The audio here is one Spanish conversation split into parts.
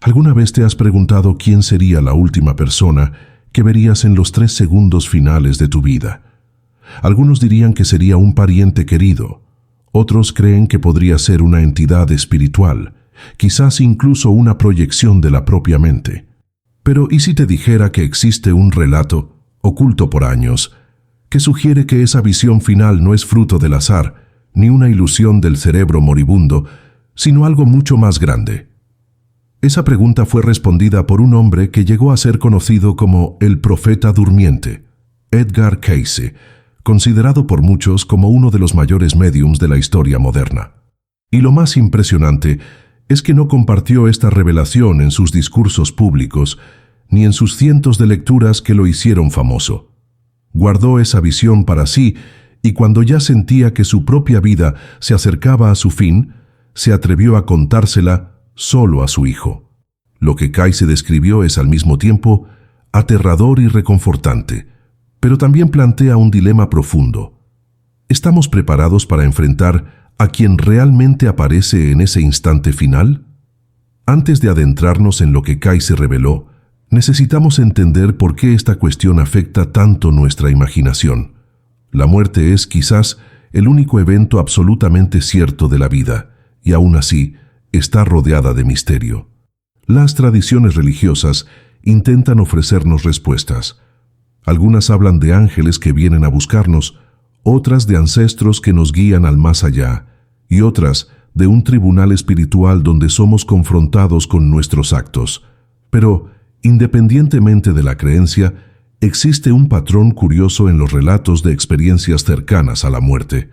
¿Alguna vez te has preguntado quién sería la última persona que verías en los 3 segundos finales de tu vida? Algunos dirían que sería un pariente querido. Otros creen que podría ser una entidad espiritual, quizás incluso una proyección de la propia mente. Pero ¿y si te dijera que existe un relato, oculto por años, que sugiere que esa visión final no es fruto del azar, ni una ilusión del cerebro moribundo, sino algo mucho más grande? Esa pregunta fue respondida por un hombre que llegó a ser conocido como el profeta durmiente, Edgar Cayce, considerado por muchos como uno de los mayores médiums de la historia moderna. Y lo más impresionante es que no compartió esta revelación en sus discursos públicos, ni en sus cientos de lecturas que lo hicieron famoso. Guardó esa visión para sí, y cuando ya sentía que su propia vida se acercaba a su fin, se atrevió a contársela solo a su hijo. Lo que Cayce describió es al mismo tiempo aterrador y reconfortante, pero también plantea un dilema profundo. ¿Estamos preparados para enfrentar a quien realmente aparece en ese instante final? Antes de adentrarnos en lo que Cayce reveló, necesitamos entender por qué esta cuestión afecta tanto nuestra imaginación. La muerte es quizás el único evento absolutamente cierto de la vida, y aún así está rodeada de misterio. Las tradiciones religiosas intentan ofrecernos respuestas. Algunas hablan de ángeles que vienen a buscarnos, otras de ancestros que nos guían al más allá, y otras de un tribunal espiritual donde somos confrontados con nuestros actos. Pero, independientemente de la creencia, existe un patrón curioso en los relatos de experiencias cercanas a la muerte.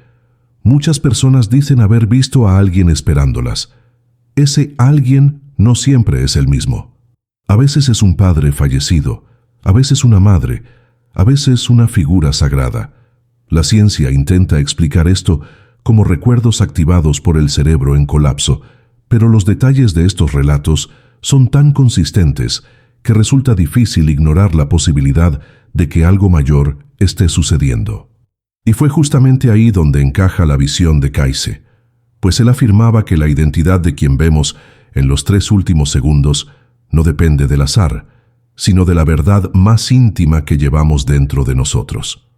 Muchas personas dicen haber visto a alguien esperándolas. Ese alguien no siempre es el mismo. A veces es un padre fallecido, a veces una madre, a veces una figura sagrada. La ciencia intenta explicar esto como recuerdos activados por el cerebro en colapso, pero los detalles de estos relatos son tan consistentes que resulta difícil ignorar la posibilidad de que algo mayor esté sucediendo. Y fue justamente ahí donde encaja la visión de Cayce, pues él afirmaba que la identidad de quien vemos en los 3 últimos segundos no depende del azar, sino de la verdad más íntima que llevamos dentro de nosotros.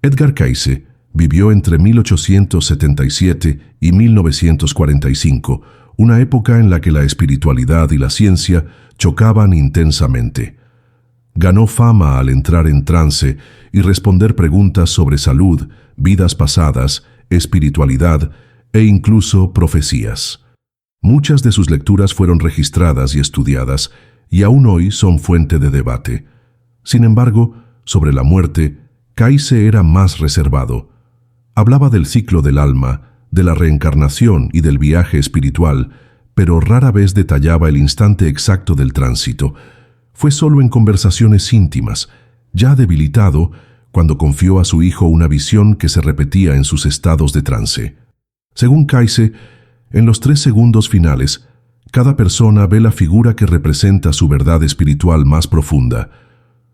Edgar Cayce vivió entre 1877 y 1945, una época en la que la espiritualidad y la ciencia chocaban intensamente. Ganó fama al entrar en trance y responder preguntas sobre salud, vidas pasadas, espiritualidad e incluso profecías. Muchas de sus lecturas fueron registradas y estudiadas, y aún hoy son fuente de debate. Sin embargo, sobre la muerte, Cayce era más reservado. Hablaba del ciclo del alma, de la reencarnación y del viaje espiritual, pero rara vez detallaba el instante exacto del tránsito. Fue solo en conversaciones íntimas, ya debilitado, cuando confió a su hijo una visión que se repetía en sus estados de trance. Según Cayce, en los 3 segundos finales, cada persona ve la figura que representa su verdad espiritual más profunda.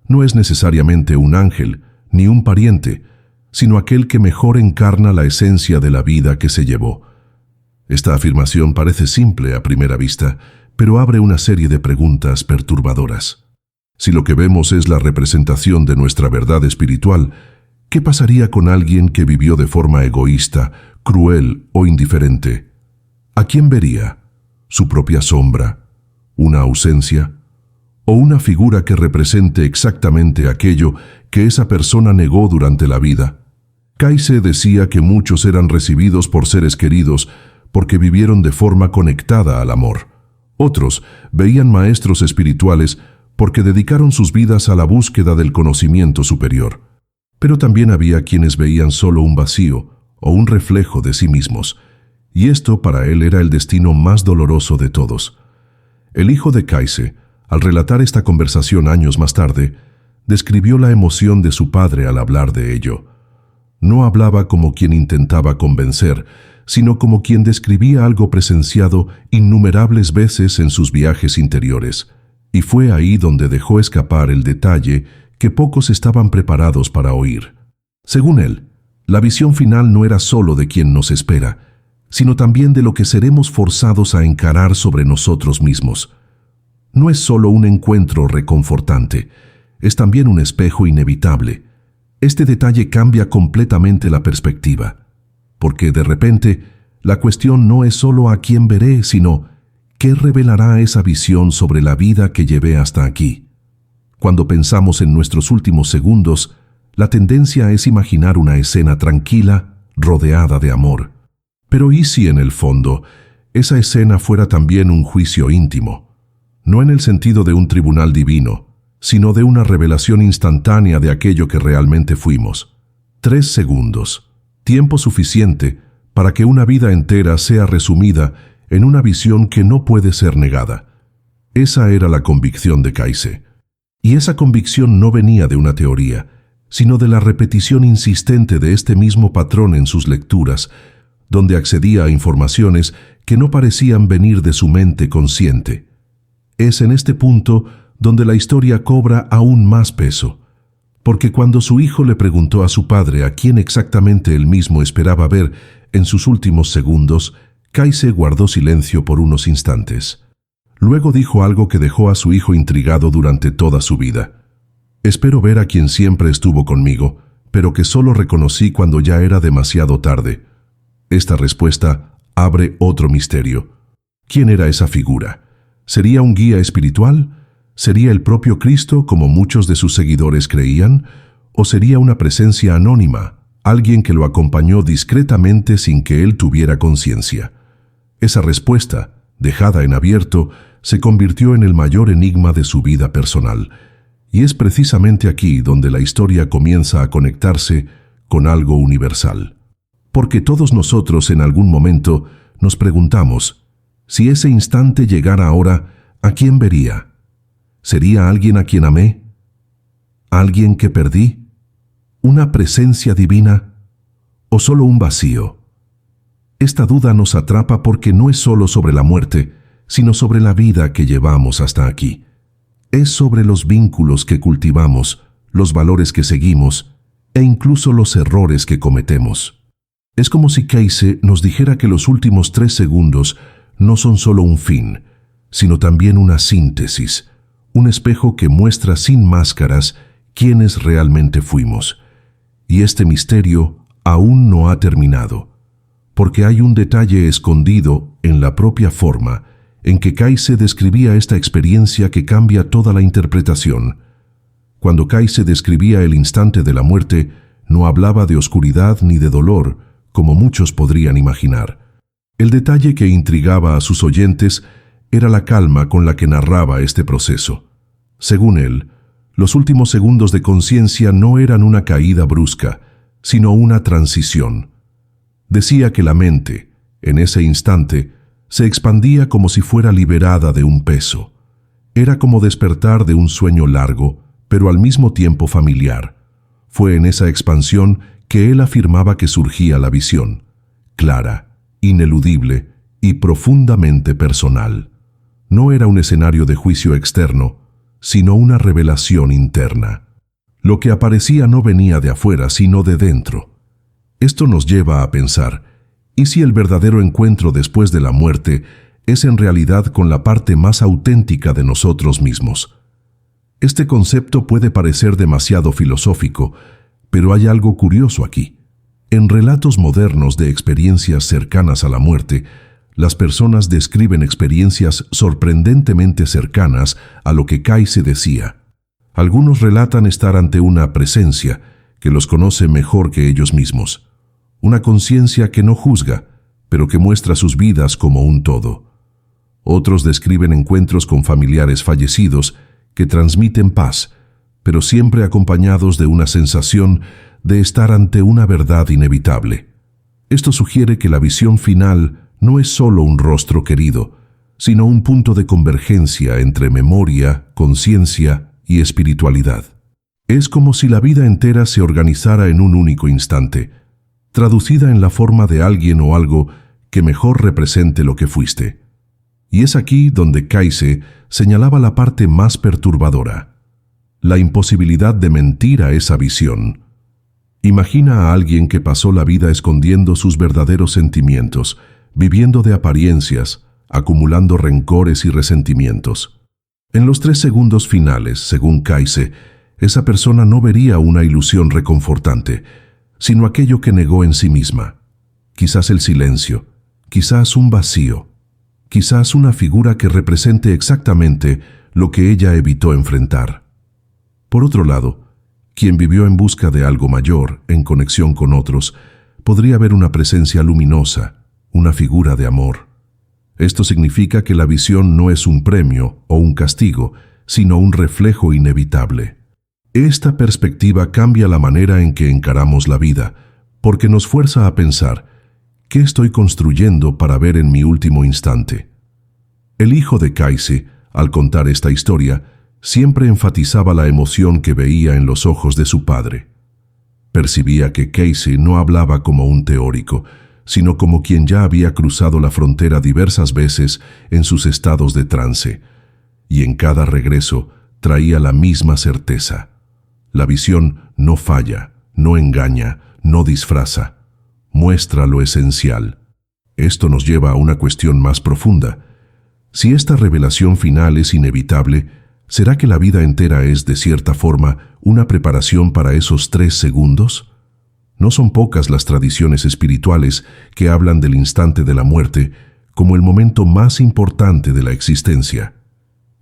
No es necesariamente un ángel, ni un pariente, sino aquel que mejor encarna la esencia de la vida que se llevó. Esta afirmación parece simple a primera vista, pero abre una serie de preguntas perturbadoras. Si lo que vemos es la representación de nuestra verdad espiritual, ¿qué pasaría con alguien que vivió de forma egoísta, cruel o indiferente? ¿A quién vería? ¿Su propia sombra? ¿Una ausencia? ¿O una figura que represente exactamente aquello que esa persona negó durante la vida? Cayce decía que muchos eran recibidos por seres queridos porque vivieron de forma conectada al amor. Otros veían maestros espirituales porque dedicaron sus vidas a la búsqueda del conocimiento superior. Pero también había quienes veían solo un vacío o un reflejo de sí mismos, y esto para él era el destino más doloroso de todos. El hijo de Cayce, al relatar esta conversación años más tarde, describió la emoción de su padre al hablar de ello. No hablaba como quien intentaba convencer, sino como quien describía algo presenciado innumerables veces en sus viajes interiores, y fue ahí donde dejó escapar el detalle que pocos estaban preparados para oír. Según él, la visión final no era solo de quien nos espera, sino también de lo que seremos forzados a encarar sobre nosotros mismos. no es solo un encuentro reconfortante, es también un espejo inevitable. Este detalle cambia completamente la perspectiva, porque de repente la cuestión no es solo a quién veré, sino qué revelará esa visión sobre la vida que llevé hasta aquí. Cuando pensamos en nuestros últimos segundos, la tendencia es imaginar una escena tranquila, rodeada de amor. Pero ¿y si en el fondo esa escena fuera también un juicio íntimo? No en el sentido de un tribunal divino, sino de una revelación instantánea de aquello que realmente fuimos. 3 segundos, tiempo suficiente para que una vida entera sea resumida en una visión que no puede ser negada. Esa era la convicción de Kaise. Y esa convicción no venía de una teoría, sino de la repetición insistente de este mismo patrón en sus lecturas, donde accedía a informaciones que no parecían venir de su mente consciente. Es en este punto donde la historia cobra aún más peso, porque cuando su hijo le preguntó a su padre a quién exactamente él mismo esperaba ver en sus últimos segundos, Kaise guardó silencio por unos instantes. Luego dijo algo que dejó a su hijo intrigado durante toda su vida. «Espero ver a quien siempre estuvo conmigo, pero que solo reconocí cuando ya era demasiado tarde». Esta respuesta abre otro misterio. ¿Quién era esa figura? ¿Sería un guía espiritual? ¿Sería el propio Cristo, como muchos de sus seguidores creían? ¿O sería una presencia anónima, alguien que lo acompañó discretamente sin que él tuviera conciencia? Esa respuesta, dejada en abierto, se convirtió en el mayor enigma de su vida personal. Y es precisamente aquí donde la historia comienza a conectarse con algo universal. Porque todos nosotros en algún momento nos preguntamos, si ese instante llegara ahora, ¿a quién vería? ¿Sería alguien a quien amé? ¿Alguien que perdí? ¿Una presencia divina? ¿O solo un vacío? Esta duda nos atrapa porque no es solo sobre la muerte, sino sobre la vida que llevamos hasta aquí. Es sobre los vínculos que cultivamos, los valores que seguimos e incluso los errores que cometemos. Es como si Kaise nos dijera que los últimos 3 segundos no son solo un fin, sino también una síntesis, un espejo que muestra sin máscaras quiénes realmente fuimos. Y este misterio aún no ha terminado, porque hay un detalle escondido en la propia forma en que Kaise describía esta experiencia que cambia toda la interpretación. Cuando Kaise describía el instante de la muerte, no hablaba de oscuridad ni de dolor, como muchos podrían imaginar. El detalle que intrigaba a sus oyentes era la calma con la que narraba este proceso. Según él, los últimos segundos de conciencia no eran una caída brusca, sino una transición. Decía que la mente, en ese instante, se expandía como si fuera liberada de un peso. Era como despertar de un sueño largo, pero al mismo tiempo familiar. Fue en esa expansión que él afirmaba que surgía la visión, clara, ineludible y profundamente personal. No era un escenario de juicio externo, sino una revelación interna. Lo que aparecía no venía de afuera, sino de dentro. Esto nos lleva a pensar, ¿y si el verdadero encuentro después de la muerte es en realidad con la parte más auténtica de nosotros mismos? Este concepto puede parecer demasiado filosófico, pero hay algo curioso aquí. En relatos modernos de experiencias cercanas a la muerte, las personas describen experiencias sorprendentemente cercanas a lo que Kaise decía. Algunos relatan estar ante una presencia que los conoce mejor que ellos mismos. Una conciencia que no juzga, pero que muestra sus vidas como un todo. Otros describen encuentros con familiares fallecidos que transmiten paz, pero siempre acompañados de una sensación de estar ante una verdad inevitable. Esto sugiere que la visión final no es solo un rostro querido, sino un punto de convergencia entre memoria, conciencia y espiritualidad. Es como si la vida entera se organizara en un único instante, traducida en la forma de alguien o algo que mejor represente lo que fuiste. Y es aquí donde Kaise señalaba la parte más perturbadora, la imposibilidad de mentir a esa visión. Imagina a alguien que pasó la vida escondiendo sus verdaderos sentimientos, viviendo de apariencias, acumulando rencores y resentimientos. En los 3 segundos finales, según Kayse, esa persona no vería una ilusión reconfortante, sino aquello que negó en sí misma. Quizás el silencio, quizás un vacío, quizás una figura que represente exactamente lo que ella evitó enfrentar. Por otro lado, quien vivió en busca de algo mayor, en conexión con otros, podría ver una presencia luminosa, una figura de amor. Esto significa que la visión no es un premio o un castigo, sino un reflejo inevitable. Esta perspectiva cambia la manera en que encaramos la vida, porque nos fuerza a pensar, ¿qué estoy construyendo para ver en mi último instante? El hijo de Kayse, al contar esta historia, siempre enfatizaba la emoción que veía en los ojos de su padre. Percibía que Kayse no hablaba como un teórico, sino como quien ya había cruzado la frontera diversas veces en sus estados de trance, y en cada regreso traía la misma certeza. La visión no falla, no engaña, no disfraza, muestra lo esencial. Esto nos lleva a una cuestión más profunda. Si esta revelación final es inevitable, ¿será que la vida entera es, de cierta forma, una preparación para esos 3 segundos? No son pocas las tradiciones espirituales que hablan del instante de la muerte como el momento más importante de la existencia.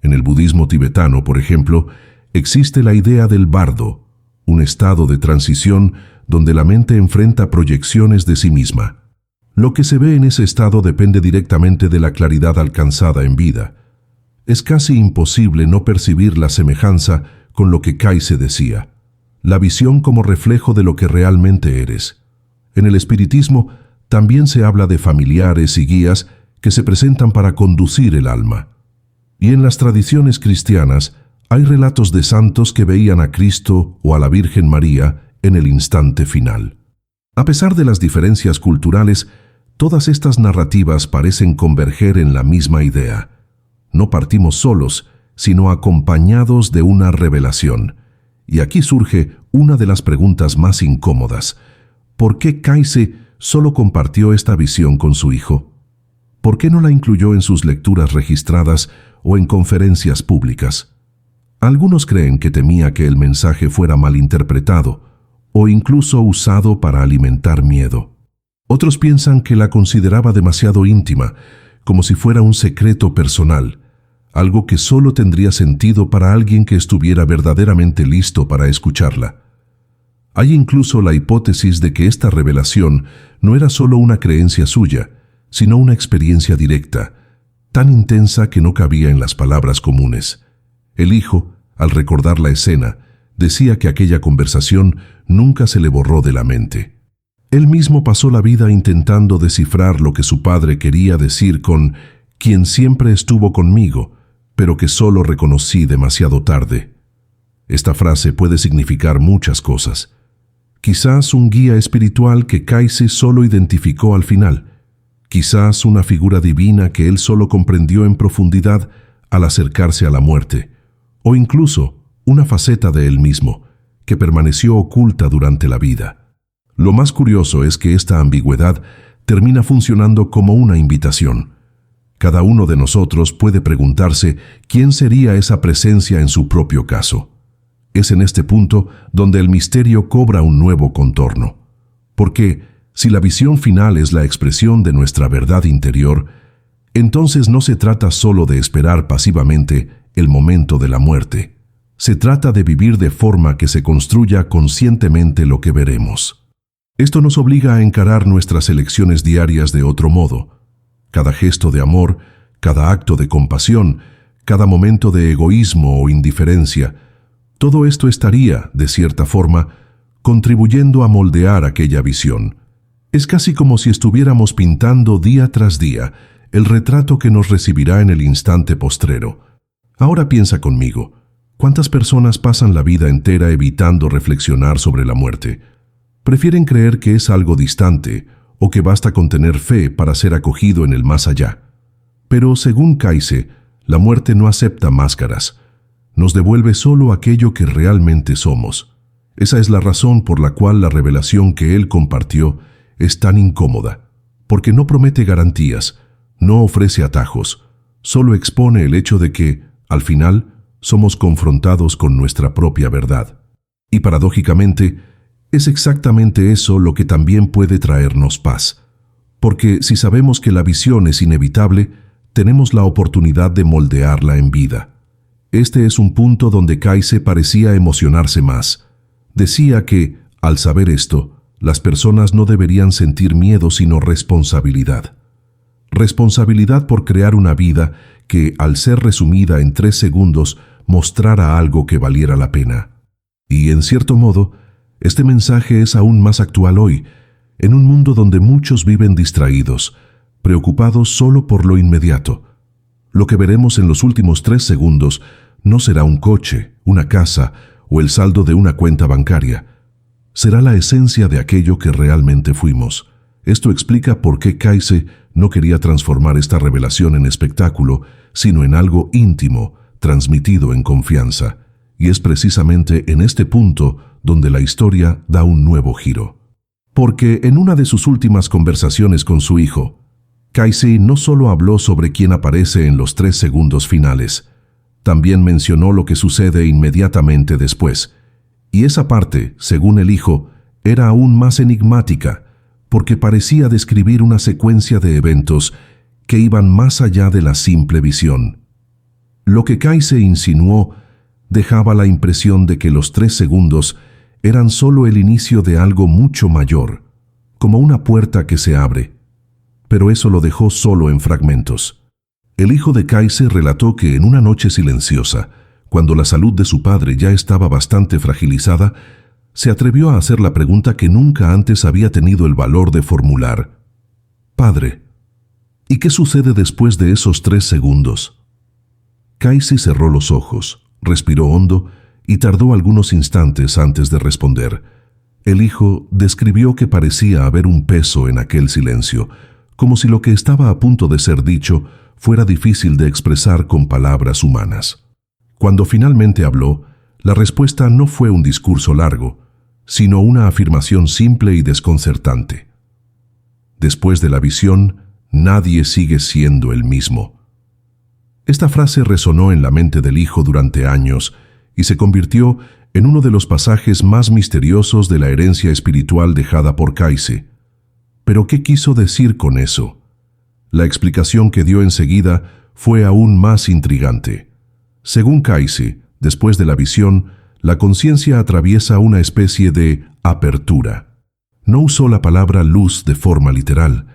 En el budismo tibetano, por ejemplo, existe la idea del bardo, un estado de transición donde la mente enfrenta proyecciones de sí misma. Lo que se ve en ese estado depende directamente de la claridad alcanzada en vida. Es casi imposible no percibir la semejanza con lo que Kayse decía, la visión como reflejo de lo que realmente eres. En el espiritismo también se habla de familiares y guías que se presentan para conducir el alma. Y en las tradiciones cristianas hay relatos de santos que veían a Cristo o a la Virgen María en el instante final. A pesar de las diferencias culturales, todas estas narrativas parecen converger en la misma idea. No partimos solos, sino acompañados de una revelación. Y aquí surge una de las preguntas más incómodas. ¿Por qué Kayse solo compartió esta visión con su hijo? ¿Por qué no la incluyó en sus lecturas registradas o en conferencias públicas? Algunos creen que temía que el mensaje fuera malinterpretado o incluso usado para alimentar miedo. Otros piensan que la consideraba demasiado íntima, como si fuera un secreto personal, algo que solo tendría sentido para alguien que estuviera verdaderamente listo para escucharla. Hay incluso la hipótesis de que esta revelación no era solo una creencia suya, sino una experiencia directa, tan intensa que no cabía en las palabras comunes. El hijo, al recordar la escena, decía que aquella conversación nunca se le borró de la mente. Él mismo pasó la vida intentando descifrar lo que su padre quería decir con «quien siempre estuvo conmigo», pero que solo reconocí demasiado tarde. Esta frase puede significar muchas cosas. Quizás un guía espiritual que Kayse solo identificó al final. Quizás una figura divina que él solo comprendió en profundidad al acercarse a la muerte. O incluso una faceta de él mismo, que permaneció oculta durante la vida. Lo más curioso es que esta ambigüedad termina funcionando como una invitación. Cada uno de nosotros puede preguntarse quién sería esa presencia en su propio caso. Es en este punto donde el misterio cobra un nuevo contorno. Porque, si la visión final es la expresión de nuestra verdad interior, entonces no se trata solo de esperar pasivamente el momento de la muerte. Se trata de vivir de forma que se construya conscientemente lo que veremos. Esto nos obliga a encarar nuestras elecciones diarias de otro modo. Cada gesto de amor, cada acto de compasión, cada momento de egoísmo o indiferencia, todo esto estaría, de cierta forma, contribuyendo a moldear aquella visión. Es casi como si estuviéramos pintando día tras día el retrato que nos recibirá en el instante postrero. Ahora piensa conmigo, ¿cuántas personas pasan la vida entera evitando reflexionar sobre la muerte? Prefieren creer que es algo distante o que basta con tener fe para ser acogido en el más allá. Pero, según Kayse, la muerte no acepta máscaras. Nos devuelve solo aquello que realmente somos. Esa es la razón por la cual la revelación que él compartió es tan incómoda, porque no promete garantías, no ofrece atajos, solo expone el hecho de que Al final, somos confrontados con nuestra propia verdad. Y paradójicamente, es exactamente eso lo que también puede traernos paz. Porque si sabemos que la visión es inevitable, tenemos la oportunidad de moldearla en vida. Este es un punto donde Kayse parecía emocionarse más. Decía que, al saber esto, las personas no deberían sentir miedo sino responsabilidad. Responsabilidad por crear una vida que, al ser resumida en 3 segundos, mostrara algo que valiera la pena. Y, en cierto modo, este mensaje es aún más actual hoy, en un mundo donde muchos viven distraídos, preocupados solo por lo inmediato. Lo que veremos en los últimos 3 segundos no será un coche, una casa o el saldo de una cuenta bancaria. Será la esencia de aquello que realmente fuimos. Esto explica por qué Kayse no quería transformar esta revelación en espectáculo, sino en algo íntimo, transmitido en confianza. Y es precisamente en este punto donde la historia da un nuevo giro. Porque en una de sus últimas conversaciones con su hijo, Kayse no solo habló sobre quién aparece en los 3 segundos finales, también mencionó lo que sucede inmediatamente después. Y esa parte, según el hijo, era aún más enigmática, porque parecía describir una secuencia de eventos que iban más allá de la simple visión. Lo que Kayse insinuó dejaba la impresión de que los 3 segundos eran solo el inicio de algo mucho mayor, como una puerta que se abre. Pero eso lo dejó solo en fragmentos. El hijo de Kayse relató que en una noche silenciosa, cuando la salud de su padre ya estaba bastante fragilizada, se atrevió a hacer la pregunta que nunca antes había tenido el valor de formular. «Padre, ¿y qué sucede después de esos 3 segundos?» Kayse cerró los ojos, respiró hondo y tardó algunos instantes antes de responder. El hijo describió que parecía haber un peso en aquel silencio, como si lo que estaba a punto de ser dicho fuera difícil de expresar con palabras humanas. Cuando finalmente habló, la respuesta no fue un discurso largo, sino una afirmación simple y desconcertante. Después de la visión, nadie sigue siendo el mismo. Esta frase resonó en la mente del hijo durante años y se convirtió en uno de los pasajes más misteriosos de la herencia espiritual dejada por Kayse. ¿Pero qué quiso decir con eso? La explicación que dio enseguida fue aún más intrigante. Según Kayse, después de la visión, la conciencia atraviesa una especie de apertura. No usó la palabra luz de forma literal,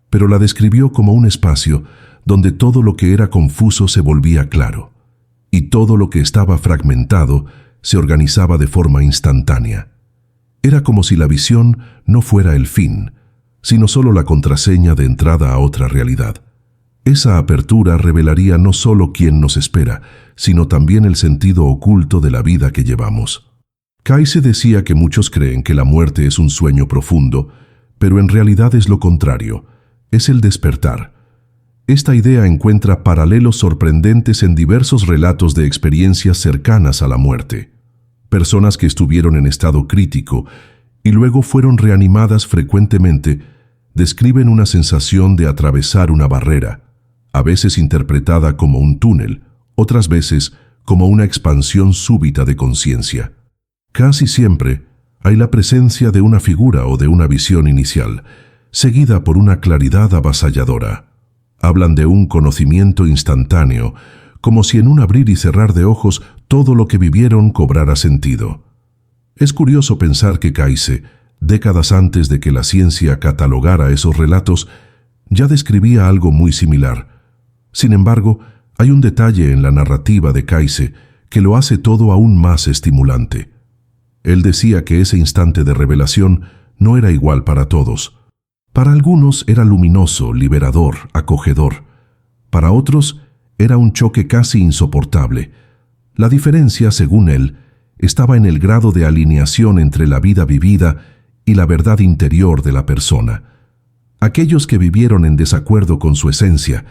pero la describió como un espacio donde todo lo que era confuso se volvía claro, y todo lo que estaba fragmentado se organizaba de forma instantánea. Era como si la visión no fuera el fin, sino solo la contraseña de entrada a otra realidad. Esa apertura revelaría no solo quién nos espera, sino también el sentido oculto de la vida que llevamos. Kayse decía que muchos creen que la muerte es un sueño profundo, pero en realidad es lo contrario, es el despertar. Esta idea encuentra paralelos sorprendentes en diversos relatos de experiencias cercanas a la muerte. Personas que estuvieron en estado crítico y luego fueron reanimadas frecuentemente describen una sensación de atravesar una barrera, a veces interpretada como un túnel, otras veces como una expansión súbita de conciencia. Casi siempre hay la presencia de una figura o de una visión inicial, seguida por una claridad avasalladora. Hablan de un conocimiento instantáneo, como si en un abrir y cerrar de ojos todo lo que vivieron cobrara sentido. Es curioso pensar que Kayse, décadas antes de que la ciencia catalogara esos relatos, ya describía algo muy similar. Sin embargo, hay un detalle en la narrativa de Kayse que lo hace todo aún más estimulante. Él decía que ese instante de revelación no era igual para todos. Para algunos era luminoso, liberador, acogedor. Para otros era un choque casi insoportable. La diferencia, según él, estaba en el grado de alineación entre la vida vivida y la verdad interior de la persona. Aquellos que vivieron en desacuerdo con su esencia,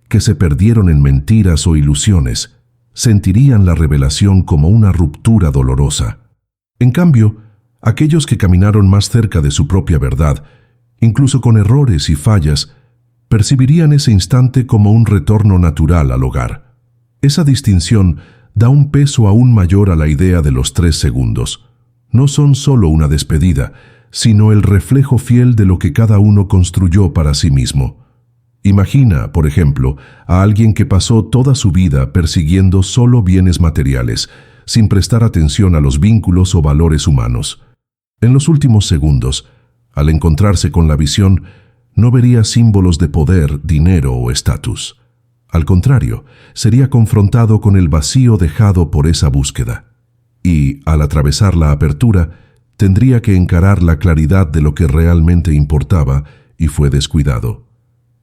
que se perdieron en mentiras o ilusiones, sentirían la revelación como una ruptura dolorosa. En cambio, aquellos que caminaron más cerca de su propia verdad, incluso con errores y fallas, percibirían ese instante como un retorno natural al hogar. Esa distinción da un peso aún mayor a la idea de los 3 segundos. No son solo una despedida, sino el reflejo fiel de lo que cada uno construyó para sí mismo. Imagina, por ejemplo, a alguien que pasó toda su vida persiguiendo solo bienes materiales, sin prestar atención a los vínculos o valores humanos. En los últimos segundos, al encontrarse con la visión, no vería símbolos de poder, dinero o estatus. Al contrario, sería confrontado con el vacío dejado por esa búsqueda. Y, al atravesar la apertura, tendría que encarar la claridad de lo que realmente importaba y fue descuidado.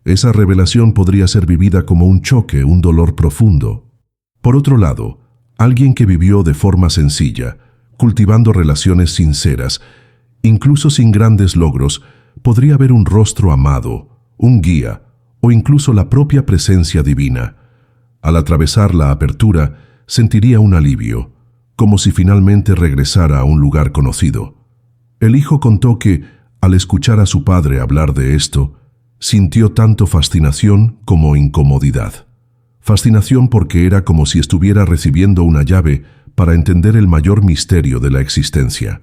Esa revelación podría ser vivida como un choque, un dolor profundo. Por otro lado, alguien que vivió de forma sencilla, cultivando relaciones sinceras, incluso sin grandes logros, podría ver un rostro amado, un guía, o incluso la propia presencia divina. Al atravesar la apertura, sentiría un alivio, como si finalmente regresara a un lugar conocido. El hijo contó que, al escuchar a su padre hablar de esto, sintió tanto fascinación como incomodidad. Fascinación porque era como si estuviera recibiendo una llave para entender el mayor misterio de la existencia.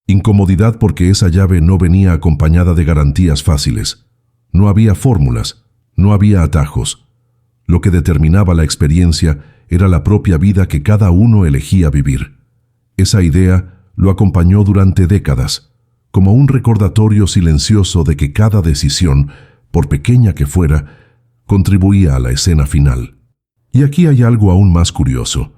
Incomodidad porque esa llave no venía acompañada de garantías fáciles. No había fórmulas, no había atajos. Lo que determinaba la experiencia era la propia vida que cada uno elegía vivir. Esa idea lo acompañó durante décadas, como un recordatorio silencioso de que cada decisión, por pequeña que fuera, contribuía a la escena final. Y aquí hay algo aún más curioso.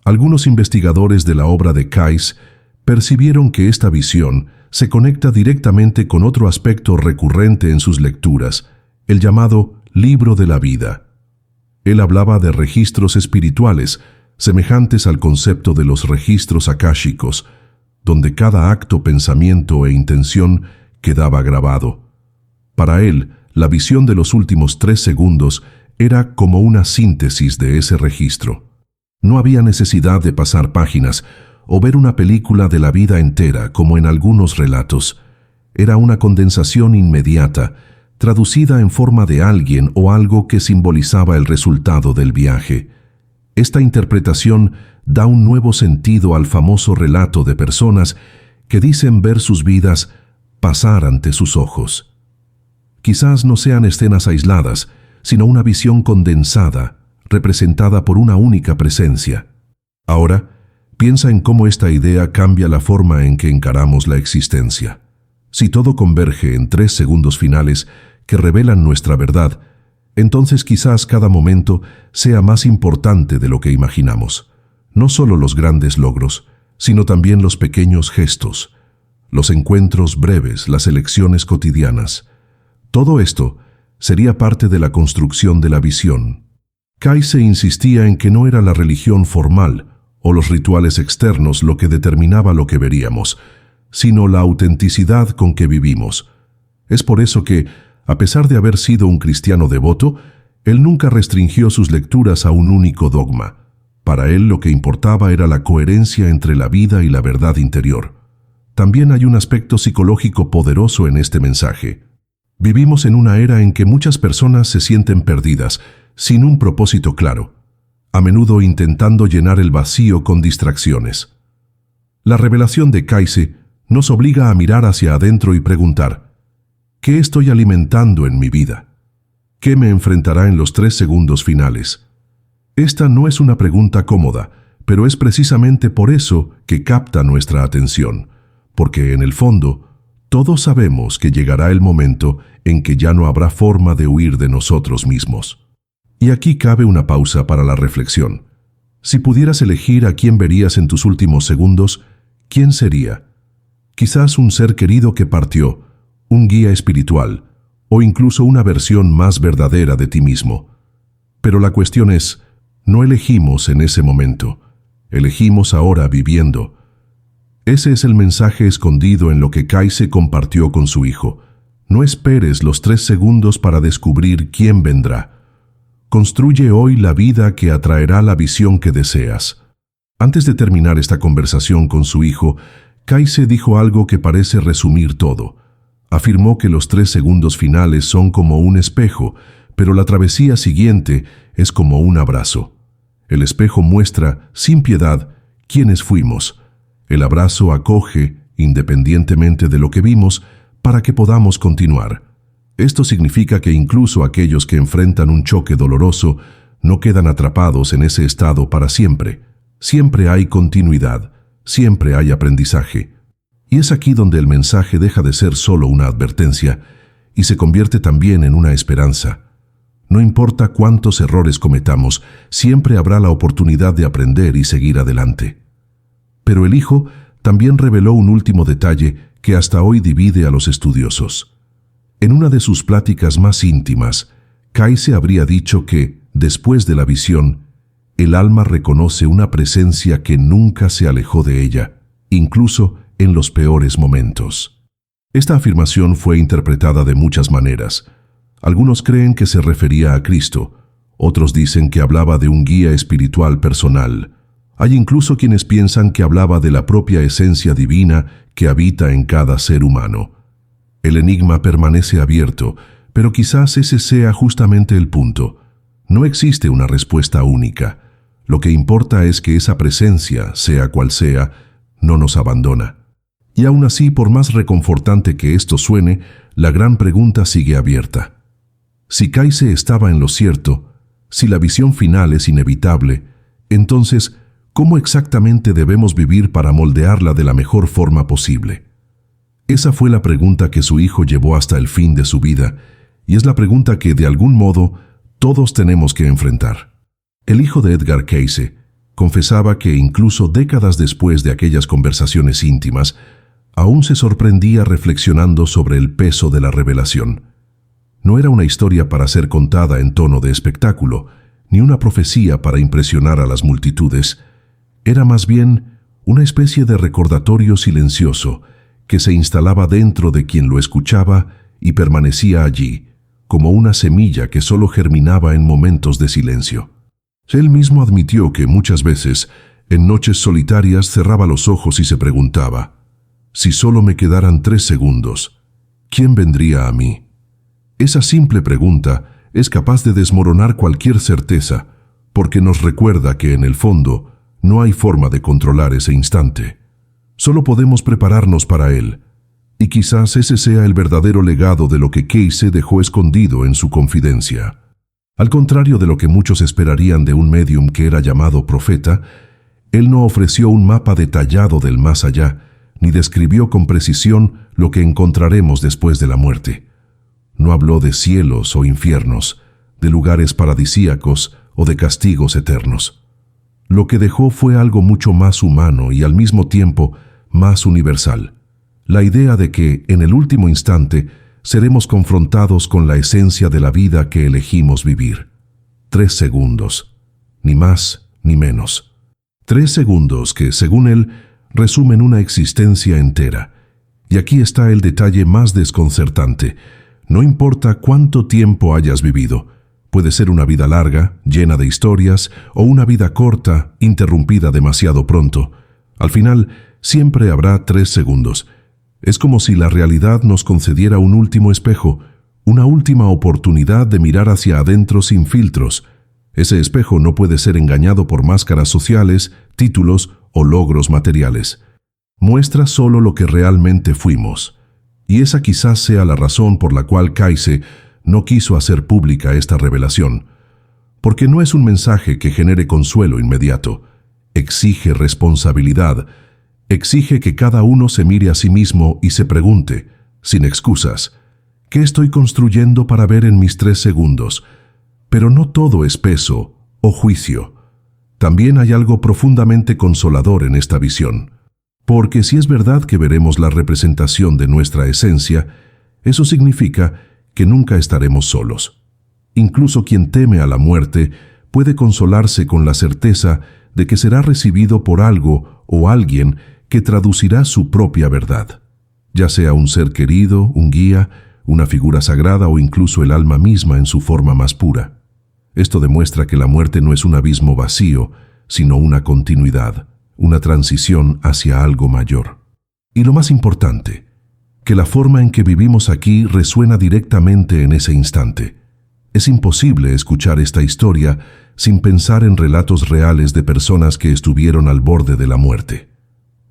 Algunos investigadores de la obra de Kais percibieron que esta visión se conecta directamente con otro aspecto recurrente en sus lecturas, el llamado libro de la vida. Él hablaba de registros espirituales, semejantes al concepto de los registros akáshicos, donde cada acto, pensamiento e intención quedaba grabado. Para él, la visión de los últimos 3 segundos era como una síntesis de ese registro. No había necesidad de pasar páginas o ver una película de la vida entera como en algunos relatos. Era una condensación inmediata, traducida en forma de alguien o algo que simbolizaba el resultado del viaje. Esta interpretación da un nuevo sentido al famoso relato de personas que dicen ver sus vidas pasar ante sus ojos. Quizás no sean escenas aisladas, sino una visión condensada, representada por una única presencia. Ahora, piensa en cómo esta idea cambia la forma en que encaramos la existencia. Si todo converge en 3 segundos finales que revelan nuestra verdad, entonces quizás cada momento sea más importante de lo que imaginamos. No solo los grandes logros, sino también los pequeños gestos, los encuentros breves, las elecciones cotidianas. Todo esto sería parte de la construcción de la visión. Kais insistía en que no era la religión formal o los rituales externos lo que determinaba lo que veríamos, sino la autenticidad con que vivimos. Es por eso que, a pesar de haber sido un cristiano devoto, él nunca restringió sus lecturas a un único dogma. Para él lo que importaba era la coherencia entre la vida y la verdad interior. También hay un aspecto psicológico poderoso en este mensaje. Vivimos en una era en que muchas personas se sienten perdidas, sin un propósito claro, a menudo intentando llenar el vacío con distracciones. La revelación de Kais nos obliga a mirar hacia adentro y preguntar: ¿qué estoy alimentando en mi vida? ¿Qué me enfrentará en los 3 segundos finales? Esta no es una pregunta cómoda, pero es precisamente por eso que capta nuestra atención, porque en el fondo, todos sabemos que llegará el momento en que ya no habrá forma de huir de nosotros mismos. Y aquí cabe una pausa para la reflexión. Si pudieras elegir a quién verías en tus últimos segundos, ¿quién sería? Quizás un ser querido que partió, un guía espiritual, o incluso una versión más verdadera de ti mismo. Pero la cuestión es, no elegimos en ese momento, elegimos ahora viviendo. Ese es el mensaje escondido en lo que Kais compartió con su hijo. No esperes los 3 segundos para descubrir quién vendrá. Construye hoy la vida que atraerá la visión que deseas. Antes de terminar esta conversación con su hijo, Kais dijo algo que parece resumir todo. Afirmó que los 3 segundos finales son como un espejo, pero la travesía siguiente es como un abrazo. El espejo muestra, sin piedad, quiénes fuimos. El abrazo acoge, independientemente de lo que vimos, para que podamos continuar. Esto significa que incluso aquellos que enfrentan un choque doloroso no quedan atrapados en ese estado para siempre. Siempre hay continuidad, siempre hay aprendizaje. Y es aquí donde el mensaje deja de ser solo una advertencia y se convierte también en una esperanza. No importa cuántos errores cometamos, siempre habrá la oportunidad de aprender y seguir adelante. Pero el Hijo también reveló un último detalle que hasta hoy divide a los estudiosos. En una de sus pláticas más íntimas, Kayse habría dicho que, después de la visión, el alma reconoce una presencia que nunca se alejó de ella, incluso en los peores momentos. Esta afirmación fue interpretada de muchas maneras. Algunos creen que se refería a Cristo, otros dicen que hablaba de un guía espiritual personal. Hay incluso quienes piensan que hablaba de la propia esencia divina que habita en cada ser humano. El enigma permanece abierto, pero quizás ese sea justamente el punto. No existe una respuesta única. Lo que importa es que esa presencia, sea cual sea, no nos abandona. Y aún así, por más reconfortante que esto suene, la gran pregunta sigue abierta. Si Kayse estaba en lo cierto, si la visión final es inevitable, entonces, ¿cómo exactamente debemos vivir para moldearla de la mejor forma posible? Esa fue la pregunta que su hijo llevó hasta el fin de su vida, y es la pregunta que, de algún modo, todos tenemos que enfrentar. El hijo de Edgar Cayce confesaba que incluso décadas después de aquellas conversaciones íntimas, aún se sorprendía reflexionando sobre el peso de la revelación. No era una historia para ser contada en tono de espectáculo, ni una profecía para impresionar a las multitudes. Era más bien una especie de recordatorio silencioso que se instalaba dentro de quien lo escuchaba y permanecía allí, como una semilla que solo germinaba en momentos de silencio. Él mismo admitió que muchas veces, en noches solitarias, cerraba los ojos y se preguntaba: si solo me quedaran 3 segundos, ¿quién vendría a mí? Esa simple pregunta es capaz de desmoronar cualquier certeza, porque nos recuerda que en el fondo no hay forma de controlar ese instante. Solo podemos prepararnos para él, y quizás ese sea el verdadero legado de lo que Cayce dejó escondido en su confidencia. Al contrario de lo que muchos esperarían de un médium que era llamado profeta, él no ofreció un mapa detallado del más allá, ni describió con precisión lo que encontraremos después de la muerte. No habló de cielos o infiernos, de lugares paradisíacos o de castigos eternos. Lo que dejó fue algo mucho más humano y al mismo tiempo más universal. La idea de que, en el último instante, seremos confrontados con la esencia de la vida que elegimos vivir. 3 segundos, ni más ni menos. 3 segundos que, según él, resumen una existencia entera. Y aquí está el detalle más desconcertante. No importa cuánto tiempo hayas vivido. Puede ser una vida larga, llena de historias, o una vida corta, interrumpida demasiado pronto. Al final, siempre habrá 3 segundos. Es como si la realidad nos concediera un último espejo, una última oportunidad de mirar hacia adentro sin filtros. Ese espejo no puede ser engañado por máscaras sociales, títulos o logros materiales. Muestra solo lo que realmente fuimos. Y esa quizás sea la razón por la cual Cayce no quiso hacer pública esta revelación. Porque no es un mensaje que genere consuelo inmediato. Exige responsabilidad. Exige que cada uno se mire a sí mismo y se pregunte, sin excusas, ¿qué estoy construyendo para ver en mis 3 segundos? Pero no todo es peso o juicio. También hay algo profundamente consolador en esta visión. Porque si es verdad que veremos la representación de nuestra esencia, eso significa que nunca estaremos solos. Incluso quien teme a la muerte puede consolarse con la certeza de que será recibido por algo o alguien que traducirá su propia verdad, ya sea un ser querido, un guía, una figura sagrada o incluso el alma misma en su forma más pura. Esto demuestra que la muerte no es un abismo vacío, sino una continuidad, una transición hacia algo mayor. Y lo más importante, que la forma en que vivimos aquí resuena directamente en ese instante. Es imposible escuchar esta historia, sin pensar en relatos reales de personas que estuvieron al borde de la muerte.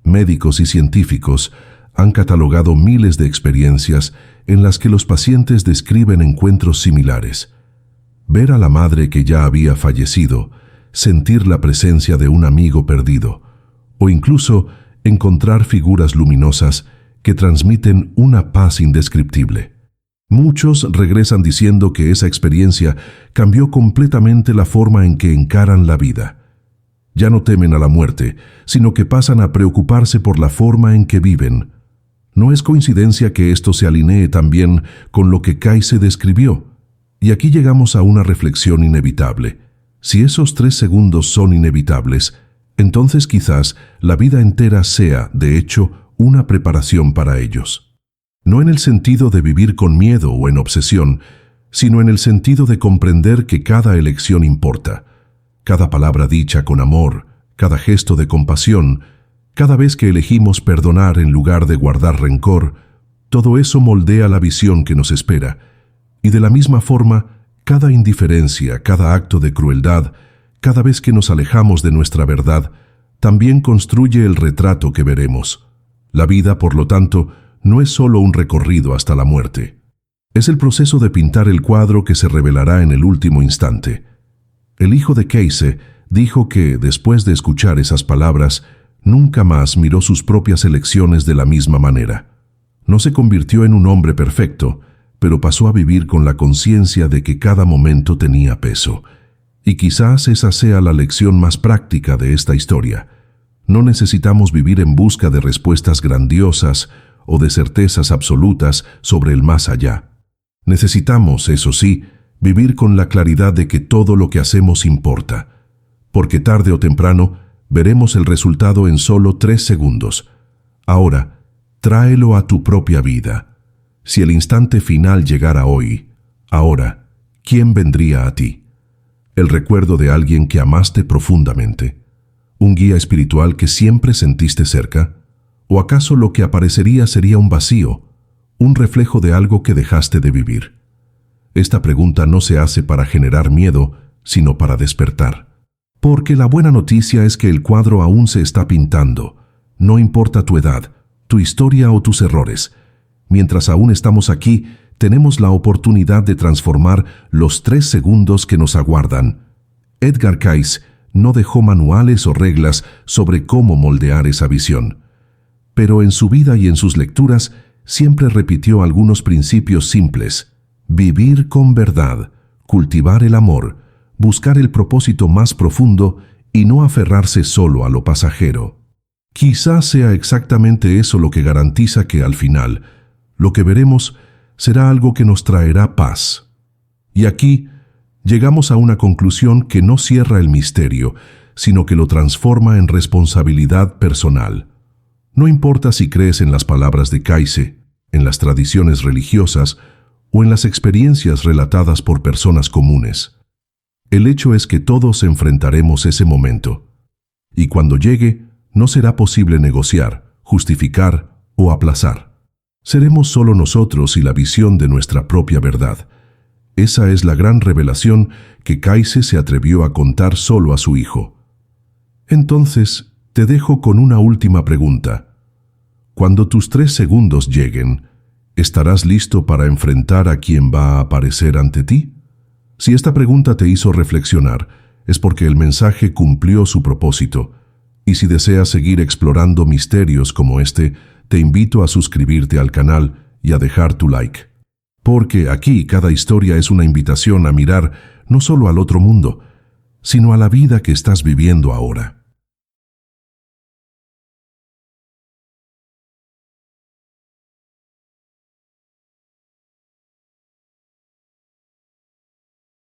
Médicos y científicos han catalogado miles de experiencias en las que los pacientes describen encuentros similares. Ver a la madre que ya había fallecido, sentir la presencia de un amigo perdido, o incluso encontrar figuras luminosas que transmiten una paz indescriptible. Muchos regresan diciendo que esa experiencia cambió completamente la forma en que encaran la vida. Ya no temen a la muerte, sino que pasan a preocuparse por la forma en que viven. No es coincidencia que esto se alinee también con lo que Kayse describió. Y aquí llegamos a una reflexión inevitable. Si esos 3 segundos son inevitables, entonces quizás la vida entera sea, de hecho, una preparación para ellos. No en el sentido de vivir con miedo o en obsesión, sino en el sentido de comprender que cada elección importa. Cada palabra dicha con amor, cada gesto de compasión, cada vez que elegimos perdonar en lugar de guardar rencor, todo eso moldea la visión que nos espera. Y de la misma forma, cada indiferencia, cada acto de crueldad, cada vez que nos alejamos de nuestra verdad, también construye el retrato que veremos. La vida, por lo tanto, no es solo un recorrido hasta la muerte. Es el proceso de pintar el cuadro que se revelará en el último instante. El hijo de Kayse dijo que, después de escuchar esas palabras, nunca más miró sus propias elecciones de la misma manera. No se convirtió en un hombre perfecto, pero pasó a vivir con la conciencia de que cada momento tenía peso. Y quizás esa sea la lección más práctica de esta historia. No necesitamos vivir en busca de respuestas grandiosas o de certezas absolutas sobre el más allá. Necesitamos, eso sí, vivir con la claridad de que todo lo que hacemos importa, porque tarde o temprano veremos el resultado en solo 3 segundos. Ahora, tráelo a tu propia vida. Si el instante final llegara hoy, ahora, ¿quién vendría a ti? ¿El recuerdo de alguien que amaste profundamente? ¿Un guía espiritual que siempre sentiste cerca? ¿O acaso lo que aparecería sería un vacío, un reflejo de algo que dejaste de vivir? Esta pregunta no se hace para generar miedo, sino para despertar. Porque la buena noticia es que el cuadro aún se está pintando. No importa tu edad, tu historia o tus errores. Mientras aún estamos aquí, tenemos la oportunidad de transformar los 3 segundos que nos aguardan. Edgar Cayce no dejó manuales o reglas sobre cómo moldear esa visión. Pero en su vida y en sus lecturas siempre repitió algunos principios simples: vivir con verdad, cultivar el amor, buscar el propósito más profundo y no aferrarse solo a lo pasajero. Quizás sea exactamente eso lo que garantiza que al final, lo que veremos será algo que nos traerá paz. Y aquí llegamos a una conclusión que no cierra el misterio, sino que lo transforma en responsabilidad personal. No importa si crees en las palabras de Kayse, en las tradiciones religiosas o en las experiencias relatadas por personas comunes. El hecho es que todos enfrentaremos ese momento. Y cuando llegue, no será posible negociar, justificar o aplazar. Seremos solo nosotros y la visión de nuestra propia verdad. Esa es la gran revelación que Kayse se atrevió a contar solo a su hijo. Entonces, te dejo con una última pregunta. Cuando tus 3 segundos lleguen, ¿estarás listo para enfrentar a quien va a aparecer ante ti? Si esta pregunta te hizo reflexionar, es porque el mensaje cumplió su propósito. Y si deseas seguir explorando misterios como este, te invito a suscribirte al canal y a dejar tu like. Porque aquí cada historia es una invitación a mirar no solo al otro mundo, sino a la vida que estás viviendo ahora.